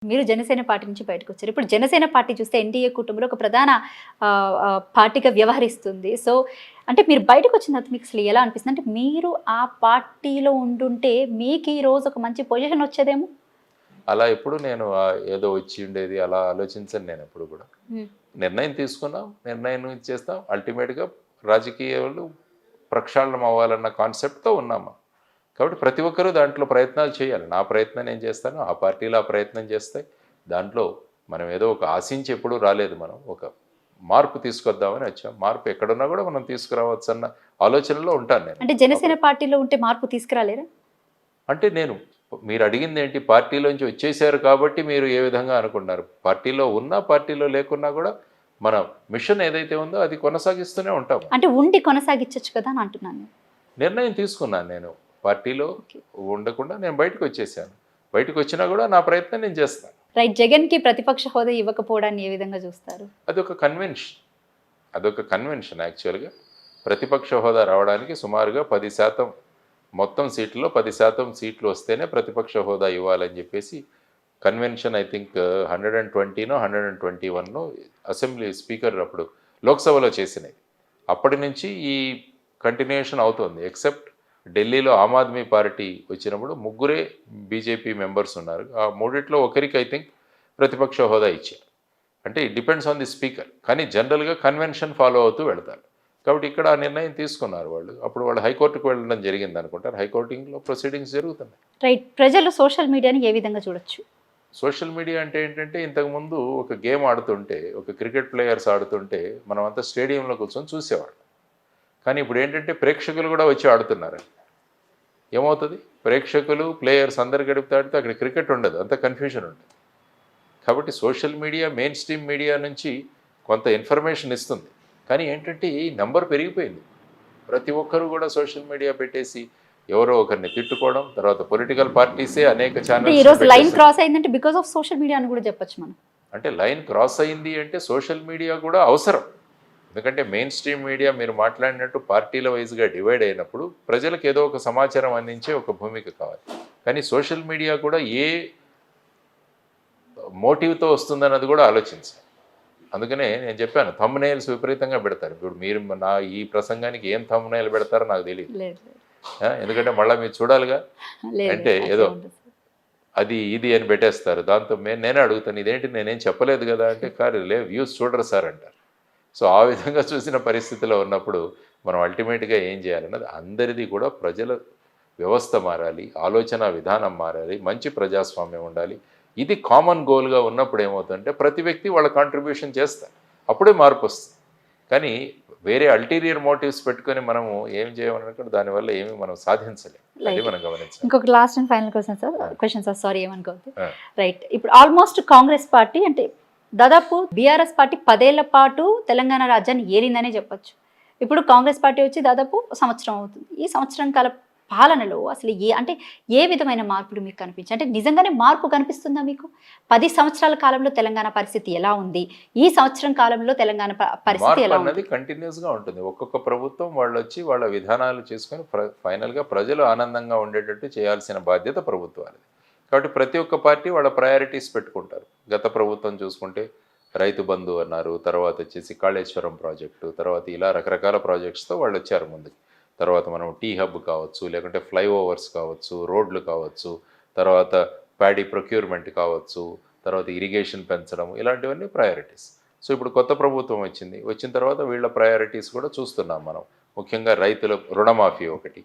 మీరు జనసేన పార్టీ నుంచి బయటకొచ్చారు. ఇప్పుడు జనసేన పార్టీ చూస్తే ఎన్‌డీఏ కూటమిలో ఒక ప్రధాన పార్టీగా వ్యవహరిస్తుంది. సో, అంటే మీరు బయటకొచ్చిన తర్వాత మీకు అసలు ఎలా అనిపిస్తుంది? అంటే మీరు ఆ పార్టీలో ఉండుంటే మీకు ఈ రోజు ఒక మంచి పొజిషన్ వచ్చేదేమో? అలా ఎప్పుడు నేను ఏదో వచ్చి ఉండేది అలా ఆలోచించను నేను ఎప్పుడు కూడా. హ్మ్. నిర్ణయం తీసుకున్నాం, నిర్ణయం చేస్తాం. అల్టిమేట్‌గా రాజకీయాలు ప్రక్షాళనం అవ్వాలన్న కాన్సెప్ట్‌తో ఉన్నాము. కాబట్టి ప్రతి ఒక్కరూ దాంట్లో ప్రయత్నాలు చేయాలి. నా ప్రయత్నం నేను చేస్తాను. ఆ పార్టీలు ఆ ప్రయత్నం చేస్తాయి. దాంట్లో మనం ఏదో ఒక ఆశించి ఎప్పుడూ రాలేదు మనం. ఒక మార్పు తీసుకొద్దామని వచ్చాం. మార్పు ఎక్కడున్నా కూడా మనం తీసుకురావచ్చన్న ఆలోచనలో ఉంటాను నేను. అంటే జనసేన పార్టీలో ఉంటే మార్పు తీసుకురాలేరా? అంటే మీరు అడిగింది ఏంటి? పార్టీలోంచి వచ్చేసారు కాబట్టి మీరు ఏ విధంగా అనుకున్నారు? పార్టీలో ఉన్నా, పార్టీలో లేకున్నా కూడా మన మిషన్ ఏదైతే ఉందో అది కొనసాగిస్తూనే ఉంటాము. అంటే ఉండి కొనసాగించొచ్చు కదా అని అంటున్నాను. నిర్ణయం తీసుకున్నాను నేను. పార్టీలో ఓకే. ఉండకుండా నేను బయటకు వచ్చేసాను. బయటకు వచ్చినా కూడా నా ప్రయత్నం నేను చేస్తాను. రైట్. జగన్‌కి ప్రతిపక్ష హోదా ఇవ్వకపోవడాన్ని ఏ విధంగా చూస్తారు? అదొక కన్వెన్షన్. అదొక కన్వెన్షన్ యాక్చువల్‌గా. ప్రతిపక్ష హోదా రావడానికి సుమారుగా 10% మొత్తం సీట్లలో 10% సీట్లు వస్తేనే ప్రతిపక్ష హోదా ఇవ్వాలని చెప్పేసి కన్వెన్షన్ ఐ థింక్ 120నో 121నో అసెంబ్లీ స్పీకర్ అప్పుడు లోక్సభలో చేసినది. అప్పటి నుంచి ఈ కంటిన్యూషన్ అవుతుంది. ఎక్సెప్ట్ ఢిల్లీలో ఆమ్ ఆద్మీ పార్టీ వచ్చినప్పుడు ముగ్గురే బీజేపీ మెంబర్స్ ఉన్నారు. ఆ మూడిట్లో ఒకరికి ఐ థింక్ ప్రతిపక్ష హోదా ఇచ్చారు. అంటే it depends on the speaker. కానీ జనరల్గా కన్వెన్షన్ ఫాలో అవుతూ వెళతారు. కాబట్టి ఇక్కడ ఆ నిర్ణయం తీసుకున్నారు వాళ్ళు. అప్పుడు వాళ్ళు హైకోర్టుకు వెళ్ళడం జరిగింది అనుకుంటారు. హైకోర్టులో ప్రొసీడింగ్స్ జరుగుతున్నాయి. రైట్. ప్రజలు సోషల్ మీడియాని ఏ విధంగా చూడొచ్చు? సోషల్ మీడియా అంటే ఏంటంటే ఇంతకుముందు ఒక గేమ్ ఆడుతుంటే, ఒక క్రికెట్ ప్లేయర్స్ ఆడుతుంటే మనమంతా స్టేడియంలో కూర్చొని చూసేవాళ్ళం. కానీ ఇప్పుడు ఏంటంటే ప్రేక్షకులు కూడా వచ్చి ఆడుతున్నారు. ఏమవుతుంది? ప్రేక్షకులు, ప్లేయర్స్ అందరు గడిపితే ఆడితే అక్కడ క్రికెట్ ఉండదు. అంత కన్ఫ్యూజన్ ఉంటుంది. కాబట్టి social media main stream media నుంచి కొంత ఇన్ఫర్మేషన్ ఇస్తుంది. కానీ ఏంటంటే ఈ నెంబర్ పెరిగిపోయింది. ప్రతి ఒక్కరు కూడా సోషల్ మీడియా పెట్టేసి ఎవరో ఒకరిని తిట్టుకోవడం, తర్వాత పొలిటికల్ పార్టీసే అనేక అంటే ఈ ఛానల్స్ రోజు లైన్ క్రాస్ అయిందంటే బికాస్ ఆఫ్ సోషల్ మీడియా అని కూడా చెప్పొచ్చు మనం. అంటే లైన్ క్రాస్ అయింది అంటే సోషల్ మీడియా కూడా అవసరం. ఎందుకంటే మెయిన్ స్ట్రీమ్ మీడియా మీరు మాట్లాడినట్టు పార్టీల వైజ్గా డివైడ్ అయినప్పుడు ప్రజలకు ఏదో ఒక సమాచారం అందించే ఒక భూమిక కావాలి. కానీ సోషల్ మీడియా కూడా ఏ మోటివ్తో వస్తుందన్నది కూడా ఆలోచించాలి. అందుకనే నేను చెప్పాను థంబ్నెయిల్స్ విపరీతంగా పెడతారు. ఇప్పుడు మీరు నా ఈ ప్రసంగానికి ఏం థంబ్నెయిల్ పెడతారో నాకు తెలియదు. లేదు. ఎందుకంటే మళ్ళీ మీరు చూడాలిగా. లేదు. అంటే ఏదో అది ఇది అని పెట్టేస్తారు. దాంతో నేనే అడుగుతాను ఇదేంటి నేనేం చెప్పలేదు కదా అంటే వ్యూస్ చూడరు సార్ అంటారు. సో ఆ విధంగా చూసిన పరిస్థితిలో ఉన్నప్పుడు మనం అల్టిమేట్గా ఏం చేయాలన్నది అందరిది కూడా ప్రజల వ్యవస్థ మారాలి, ఆలోచన విధానం మారాలి, మంచి ప్రజాస్వామ్యం ఉండాలి. ఇది కామన్ గోల్గా ఉన్నప్పుడు ఏమవుతుందంటే ప్రతి వ్యక్తి వాళ్ళ కాంట్రిబ్యూషన్ చేస్తారు. అప్పుడే మార్పు వస్తుంది. కానీ వేరే అల్టీరియర్ మోటివ్స్ పెట్టుకొని మనము ఏం చేయమన్నట్టు దానివల్ల ఏమి మనం సాధించలేము. అది మనం గమనించాలి. ఇంకొక last and final question sir sorry ఏమనుకోవద్దు. రైట్. ఇప్పుడు ఆల్మోస్ట్ కాంగ్రెస్ పార్టీ అంటే దాదాపు బీఆర్ఎస్ పార్టీ 10 ఏళ్ల పాటు తెలంగాణ రాజ్యాన్ని ఏరిందనే చెప్పొచ్చు. ఇప్పుడు కాంగ్రెస్ పార్టీ వచ్చి దాదాపు సంవత్సరం అవుతుంది. ఈ సంవత్సరం కాల పాలనలో అసలు అంటే ఏ విధమైన మార్పులు మీకు కనిపించాయి? అంటే నిజంగానే మార్పు కనిపిస్తుందా మీకు? 10 సంవత్సరాల కాలంలో తెలంగాణ పరిస్థితి ఎలా ఉంది? ఈ సంవత్సరం కాలంలో తెలంగాణ పరిస్థితి ఎలా ఉంది? కంటిన్యూస్గా ఉంటుంది. ఒక్కొక్క ప్రభుత్వం వాళ్ళు వచ్చి వాళ్ళ విధానాలు చేసుకొని ఫైనల్గా ప్రజలు ఆనందంగా ఉండేటట్టు చేయాల్సిన బాధ్యత ప్రభుత్వాలది. కాబట్టి ప్రతి ఒక్క పార్టీ వాళ్ళ ప్రయారిటీస్ పెట్టుకుంటారు. గత ప్రభుత్వం చూసుకుంటే రైతు బంధు అన్నారు, తర్వాత వచ్చేసి కాళేశ్వరం ప్రాజెక్టు, తర్వాత ఇలా రకరకాల ప్రాజెక్ట్స్తో వాళ్ళు వచ్చారు ముందుకు. తర్వాత మనం టీ హబ్ కావచ్చు, లేకుంటే ఫ్లైఓవర్స్ కావచ్చు, రోడ్లు కావచ్చు, తర్వాత ప్యాడీ ప్రొక్యూర్మెంట్ కావచ్చు, తర్వాత ఇరిగేషన్ పెంచడం, ఇలాంటివన్నీ ప్రయారిటీస్. సో ఇప్పుడు కొత్త ప్రభుత్వం వచ్చిన తర్వాత వీళ్ళ ప్రయారిటీస్ కూడా చూస్తున్నాం మనం. ముఖ్యంగా రైతుల రుణమాఫీ ఒకటి,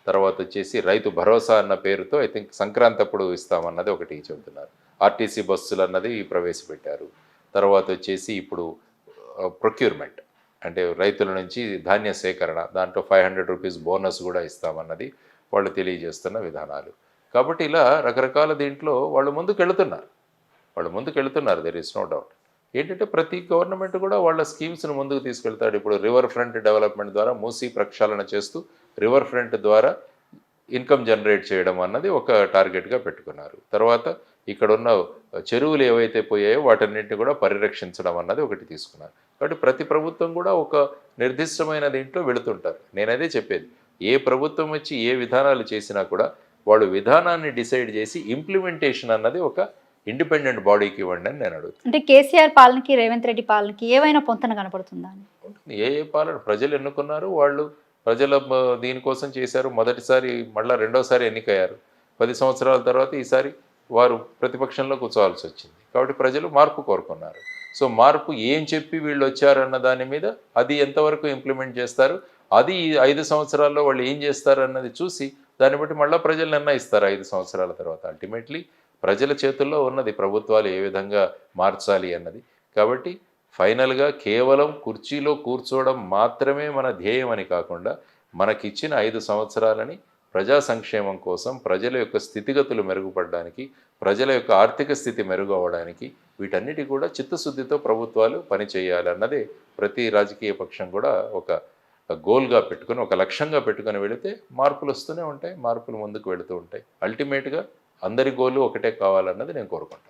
తర్వాత వచ్చేసి రైతు భరోసా అన్న పేరుతో ఐ థింక్ సంక్రాంతి అప్పుడు ఇస్తామన్నది ఒకటి చెబుతున్నారు. ఆర్టీసీ బస్సులు అన్నది ప్రవేశపెట్టారు. తర్వాత వచ్చేసి ఇప్పుడు ప్రొక్యూర్మెంట్ అంటే రైతుల నుంచి ధాన్య సేకరణ, దాంట్లో 500 రూపీస్ బోనస్ కూడా ఇస్తామన్నది వాళ్ళు తెలియజేస్తున్న విధానాలు. కాబట్టి ఇలా రకరకాల దీంట్లో వాళ్ళు ముందుకెళ్తున్నారు దెర్ ఈస్ నో డౌట్. ఏంటంటే ప్రతి గవర్నమెంట్ కూడా వాళ్ళ స్కీమ్స్ను ముందుకు తీసుకెళ్తాడు. ఇప్పుడు రివర్ ఫ్రంట్ డెవలప్మెంట్ ద్వారా మూసీ ప్రక్షాళన చేస్తూ రివర్ ఫ్రంట్ ద్వారా ఇన్కమ్ జనరేట్ చేయడం అన్నది ఒక టార్గెట్గా పెట్టుకున్నారు. తర్వాత ఇక్కడున్న చెరువులు ఏవైతే పోయాయో వాటన్నింటినీ కూడా పరిరక్షించడం అన్నది ఒకటి తీసుకున్నారు. కాబట్టి ప్రతి ప్రభుత్వం కూడా ఒక నిర్దిష్టమైన దీంట్లో వెళుతుంటారు. నేనదే చెప్పేది, ఏ ప్రభుత్వం వచ్చి ఏ విధానాలు చేసినా కూడా వాళ్ళు విధానాన్ని డిసైడ్ చేసి ఇంప్లిమెంటేషన్ అన్నది ఒక ఇండిపెండెంట్ బాడీకి ఇవ్వండి అని నేను అడుగుతాను. అంటే కేసీఆర్ పాలనకి రేవంత్ రెడ్డి పాలనకి ఏవైనా పొంతన కనపడుతుందా అని? ఏ ఏ పాలన ప్రజలు ఎన్నుకున్నారు, వాళ్ళు ప్రజల దీనికోసం చేశారు. మొదటిసారి మళ్ళీ రెండోసారి ఎన్నికయ్యారు. 10 సంవత్సరాల తర్వాత ఈసారి వారు ప్రతిపక్షంలో కూర్చోవాల్సి వచ్చింది. కాబట్టి ప్రజలు మార్పు కోరుకున్నారు. సో మార్పు ఏం చెప్పి వీళ్ళు వచ్చారన్న దాని మీద అది ఎంతవరకు ఇంప్లిమెంట్ చేస్తారు, అది ఈ 5 సంవత్సరాల్లో వాళ్ళు ఏం చేస్తారు అన్నది చూసి దాన్ని బట్టి మళ్ళీ ప్రజలు నిర్ణయిస్తారు 5 సంవత్సరాల తర్వాత. అల్టిమేట్లీ ప్రజల చేతుల్లో ఉన్నది ప్రభుత్వాలు ఏ విధంగా మార్చాలి అన్నది. కాబట్టి ఫైనల్గా కేవలం కుర్చీలో కూర్చోవడం మాత్రమే మన ధ్యేయం అని కాకుండా మనకిచ్చిన 5 సంవత్సరాలని ప్రజా సంక్షేమం కోసం, ప్రజల యొక్క స్థితిగతులు మెరుగుపడడానికి, ప్రజల యొక్క ఆర్థిక స్థితి మెరుగు అవ్వడానికి, వీటన్నిటి కూడా చిత్తశుద్ధితో ప్రభుత్వాలు పనిచేయాలన్నదే ప్రతి రాజకీయ పక్షం కూడా ఒక గోల్గా పెట్టుకుని, ఒక లక్ష్యంగా పెట్టుకుని వెళితే మార్పులు వస్తూనే ఉంటాయి, మార్పులు ముందుకు వెళుతూ ఉంటాయి. అల్టిమేట్గా అందరి గోలు ఒకటే కావాలన్నది నేను కోరుకుంటాను.